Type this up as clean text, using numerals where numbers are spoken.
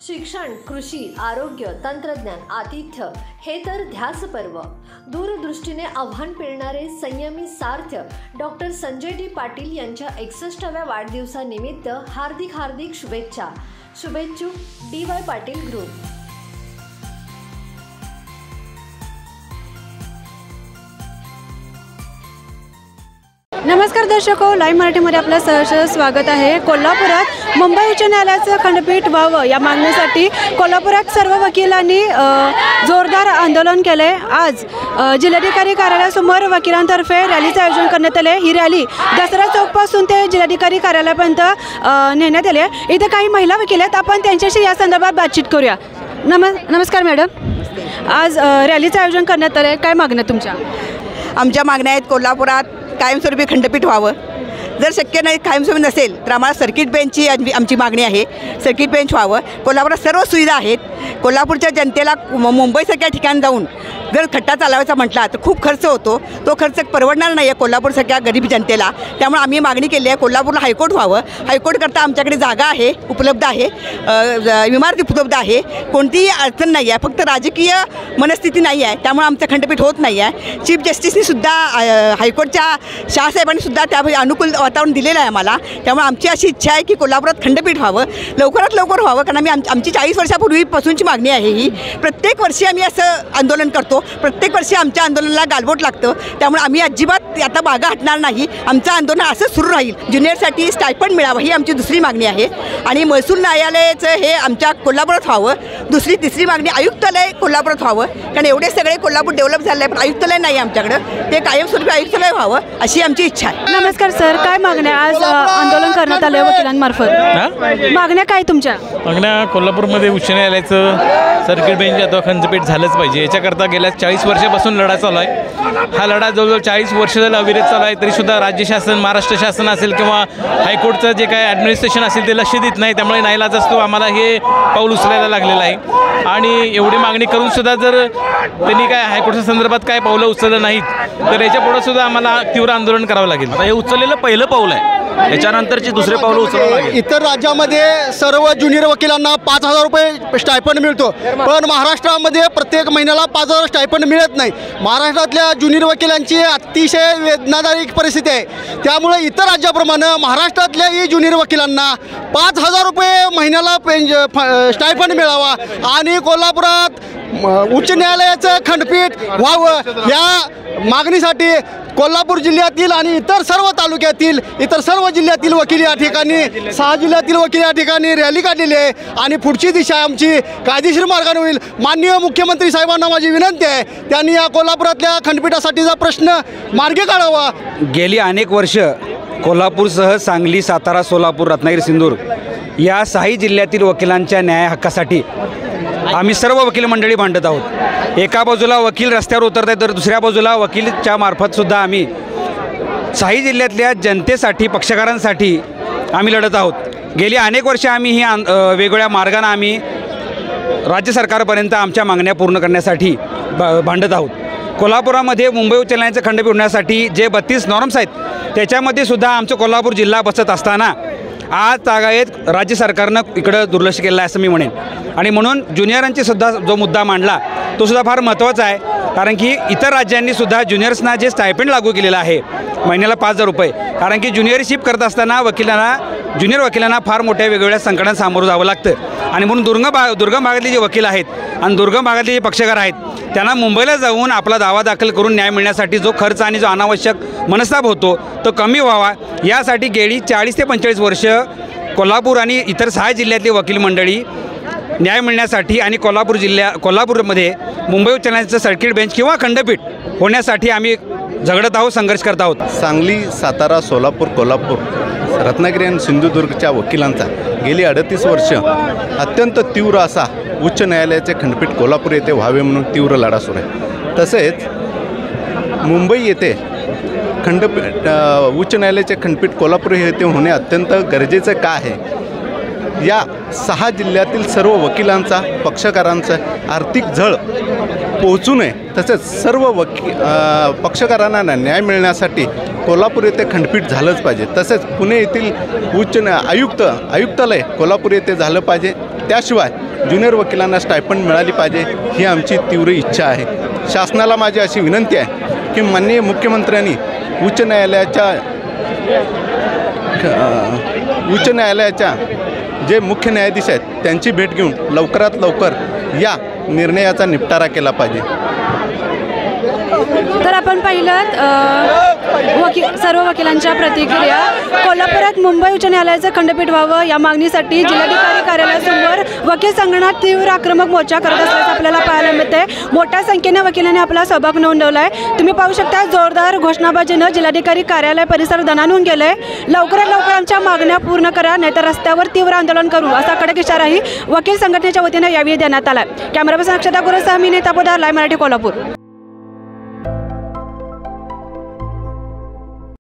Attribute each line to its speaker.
Speaker 1: शिक्षण, कृषी, आरोग्य, तंत्रज्ञान, आतिथ्य हे तर ध्यास पर्व. दूरदृष्टीने आव्हान पेलणारे संयमी सार्थ डॉक्टर संजय डी पाटील यांच्या 61व्या वाढदिवसानिमित्त हार्दिक शुभेच्छा. शुभेच्छुक DY पाटील ग्रुप.
Speaker 2: नमस्कार दर्शको, लाईव्ह मराठीमध्ये आपलं सहर्ष स्वागत आहे. कोल्हापुरात मुंबई उच्च न्यायालयाचं खंडपीठ व्हावं या मागणीसाठी कोल्हापुरात सर्व वकिलांनी जोरदार आंदोलन केले. आज जिल्हाधिकारी कार्यालयासमोर वकिलांतर्फे रॅलीचं आयोजन करण्यात आले. ही रॅली दसरा चौकपासून ते जिल्हाधिकारी कार्यालयापर्यंत नेण्यात आली. इथे काही महिला वकील आहेत, आपण त्यांच्याशी या संदर्भात बातचीत करूया. नमस्कार मॅडम, आज रॅलीचं आयोजन करण्यात आलं आहे, काय मागण्या तुमच्या?
Speaker 3: आमच्या मागण्या आहेत कोल्हापुरात कायमस्वरूपी खंडपीठ व्हावं. जर शक्य नाही कायमस्वरूपी नसेल तर आम्हाला सर्किट बेंचची आमची मागणी आहे. सर्किट बेंच व्हावं. कोल्हापुरात सर्व सुविधा आहेत. कोल्हापूरच्या जनतेला मुंबईसारख्या ठिकाणी जाऊन जर खड्डा चालवायचा म्हटला तर खूप खर्च होतो. तो खर्च परवडणार नाही आहे कोल्हापूरसारख्या गरीब जनतेला. त्यामुळे आम्ही मागणी केली आहे कोल्हापूरला हायकोर्ट व्हावं. हायकोर्टकरता आमच्याकडे जागा आहे, उपलब्ध आहे, इमारती उपलब्ध आहे, कोणतीही अडचण नाही आहे. फक्त राजकीय मनस्थिती नाही आहे, त्यामुळे आमचं खंडपीठ होत नाही आहे. चीफ जस्टिसनीसुद्धा हायकोर्टच्या शाहसाहेबांनीसुद्धा त्यावेळी अनुकूल वातावरण दिलेलं आहे आम्हाला. त्यामुळे आमची अशी इच्छा आहे की कोल्हापुरात खंडपीठ व्हावं, लवकरात लवकर व्हावं. कारण आमची 40 वर्षापूर्वीपासूनची मागणी आहे ही. प्रत्येक वर्षी आम्ही असं आंदोलन करतो. प्रत्येक वर्षी आमच्या आंदोलनाला गालबोट लागतं. त्यामुळे आम्ही अजिबात आता मागं हटणार नाही. आमचं आंदोलन असंच सुरू राहील. ज्युनियरसाठी स्टायपंड मिळावं ही आमची दुसरी मागणी आहे. आणि महसूल न्यायालयाचं हे आमच्या कोल्हापुरात व्हावं. तिसरी मागणी आयुक्तालय कोल्हापुरात व्हावं. कारण एवढे सगळे कोल्हापूर डेव्हलप झालं आहे, पण आयुक्तालय नाही आमच्याकडं. ते कायमस्वरूपी आयुक्तालय व्हावं अशी आमची इच्छा आहे.
Speaker 2: नमस्कार सर, काय मागण्या आज आंदोलन करण्यात आलं वकिलांमार्फत? मागण्या काय तुमच्या?
Speaker 4: मागण्या कोल्हापूरमध्ये उच्च न्यायालयाचं सर्किट बेंच अथवा खंडपीठ झालंच पाहिजे. याच्याकरता गेल्या 40 वर्षापासून लढा चालू आहे. हा लढा जवळजवळ 40 वर्ष झालं अविरत चालू आहे. तरीसुद्धा राज्य शासन, महाराष्ट्र शासन असेल किंवा हायकोर्टचं जे काय ॲडमिनिस्ट्रेशन असेल ते लक्ष देत नाही. त्यामुळे नाईलाज असतो आम्हाला हे पाऊल उचलायला लागलेलं आहे. आणि एवढी मागणी करूनसुद्धा जर त्यांनी काय हायकोर्टच्या संदर्भात काय पावलं उचललं नाहीत तर याच्यापुढं सुद्धा आम्हाला तीव्र आंदोलन करावं लागेल.
Speaker 5: हे उचललेलं पहिलं पाऊल आहे, त्याच्यानंतरची दुसरे पाऊल उचलावं लागेल.
Speaker 6: इतर राज्यामध्ये सर्व ज्युनियर वकिलांना 5,000 रुपये स्टायपंड मिळतो, पण महाराष्ट्रामध्ये प्रत्येक महिन्याला 5,000 स्टायपंड मिळत नाही. महाराष्ट्रातल्या ज्युनियर वकिलांची अतिशय वेदनादायक परिस्थिती आहे. त्यामुळे इतर राज्याप्रमाणे महाराष्ट्रातल्याही ज्युनियर वकिलांना 5,000 रुपये महिन्याला स्टायपंड मिळावा आणि कोल्हापुरात उच्च न्यायालयाचं खंडपीठ व्हावं या मागणीसाठी कोल्हापूर जिल्ह्यातील आणि इतर सर्व तालुक्यातील, इतर सर्व जिल्ह्यातील वकील या ठिकाणी, 6 जिल्ह्यातील वकील या ठिकाणी रॅली काढलेली आहे. आणि पुढची दिशा आमची कायदेशीर मार्गाने होईल. माननीय मुख्यमंत्री साहेबांना माझी विनंती आहे, त्यांनी या कोल्हापुरातल्या खंडपीठासाठीचा प्रश्न मार्गी काढावा.
Speaker 7: गेली अनेक वर्ष कोल्हापूरसह सांगली, सातारा, सोलापूर, रत्नागिरी, सिंधुदुर्ग या 6 जिल्ह्यातील वकिलांच्या न्याय हक्कासाठी आम्ही सर्व वकील मंडळी भांडत आहोत. एका बाजूला वकील रस्त्यावर उतरत आहेत तर दुसऱ्या बाजूला वकीलच्या मार्फतसुद्धा आम्ही 6 जिल्ह्यातल्या जनतेसाठी, पक्षकारांसाठी आम्ही लढत आहोत. गेली अनेक वर्ष आम्ही ही वेगवेगळ्या मार्गाने आम्ही राज्य सरकारपर्यंत आमच्या मागण्या पूर्ण करण्यासाठी भांडत आहोत. कोल्हापुरामध्ये मुंबई उच्च न्यायालयाचं खंडपीठ होण्यासाठी जे 32 नॉर्म्स आहेत त्याच्यामध्ये सुद्धा आमचं कोल्हापूर जिल्हा बसत असताना आज तागायत राज्य सरकारनं इकडं दुर्लक्ष केलं आहे असं मी म्हणेन. आणि म्हणून ज्युनियरांची सुद्धा जो मुद्दा मांडला तो सुद्धा फार महत्त्वाचा आहे. कारण की इतर राज्यांनी सुद्धा ज्युनियर्सना जे स्टायपेंड लागू केलेलं आहे महिन्याला 5,000 रुपये, कारण की ज्युनियरशिप करत असताना ज्युनियर वकिलांना फार मोठ्या वेगवेगळ्या संकटांना सामोरं जावं लागतं. आणि म्हणून दुर्गम भागातले जे वकील आहेत आणि दुर्गम भागातले जे पक्षकार आहेत त्यांना मुंबईला जाऊन आपला दावा दाखल करून न्याय मिळण्यासाठी जो खर्च आणि जो अनावश्यक मनस्ताप होतो तो कमी व्हावा यासाठी गेली 40 ते 45 वर्ष कोल्हापूर आणि इतर 6 जिल्ह्यातली वकील मंडळी न्याय मिळण्यासाठी आणि कोल्हापूरमध्ये मुंबई उच्च न्यायालयाचं सर्किट बेंच किंवा खंडपीठ होण्यासाठी आम्ही झगडत आहोत, संघर्ष करत आहोत.
Speaker 8: सांगली, सातारा, सोलापूर, कोल्हापूर, रत्नागिरी आणि सिंधुदुर्गच्या वकिलांचा गेली 38 वर्ष अत्यंत तीव्र असा उच्च न्यायालयाचे खंडपीठ कोल्हापूर येथे व्हावे म्हणून तीव्र लढा सुरू आहे. तसेच मुंबई येथे उच्च न्यायालयाचे खंडपीठ कोल्हापूर येथे होणे अत्यंत गरजेचं का आहे या 6 जिल्ह्यातील सर्व वकिलांचा पक्षकारांचा आर्थिक झळ पोहोचू नये तसेच सर्व पक्षकारांना न्याय मिळण्यासाठी कोल्हापूर येथे खंडपीठ झालंच पाहिजे. तसेच पुणे येथील उच्च आयुक्तालय कोल्हापूर येथे झालं पाहिजे. त्याशिवाय ज्युनियर वकिलांना स्टायपंड मिळाली पाहिजे ही आमची तीव्र इच्छा आहे. शासनाला माझी अशी विनंती आहे की माननीय मुख्यमंत्र्यांनी उच्च न्यायालयाच्या जे मुख्य न्यायाधीश आहेत त्यांची भेट घेऊन लवकरात लवकर या निर्णयाचा निपटारा केला पाहिजे.
Speaker 2: तर आपण पाहिलं सर्व वकिलांच्या प्रतिक्रिया. कोल्हापुरात मुंबई उच्च न्यायालयाचं खंडपीठ व्हावं या मागणीसाठी जिल्हाधिकारी कार्यालयासमोर वकील संघटना तीव्र आक्रमक मोर्चा करत असल्याचं आपल्याला पाहायला मिळते. मोठ्या संख्येने वकिलांनी आपला सहभाग नोंदवला आहे. तुम्ही पाहू शकता जोरदार घोषणाबाजीनं जिल्हाधिकारी कार्यालय परिसर दणाणून गेलंय. लवकरात लवकर आमच्या मागण्या पूर्ण करा नाहीतर रस्त्यावर तीव्र आंदोलन करू असा कडक इशाराही वकील संघटनेच्या वतीनं यावेळी देण्यात आला. कॅमेरा पर्सन अक्षता गुरुसह मी नीता पोदार, लाईव्ह मराठी, कोल्हापूर.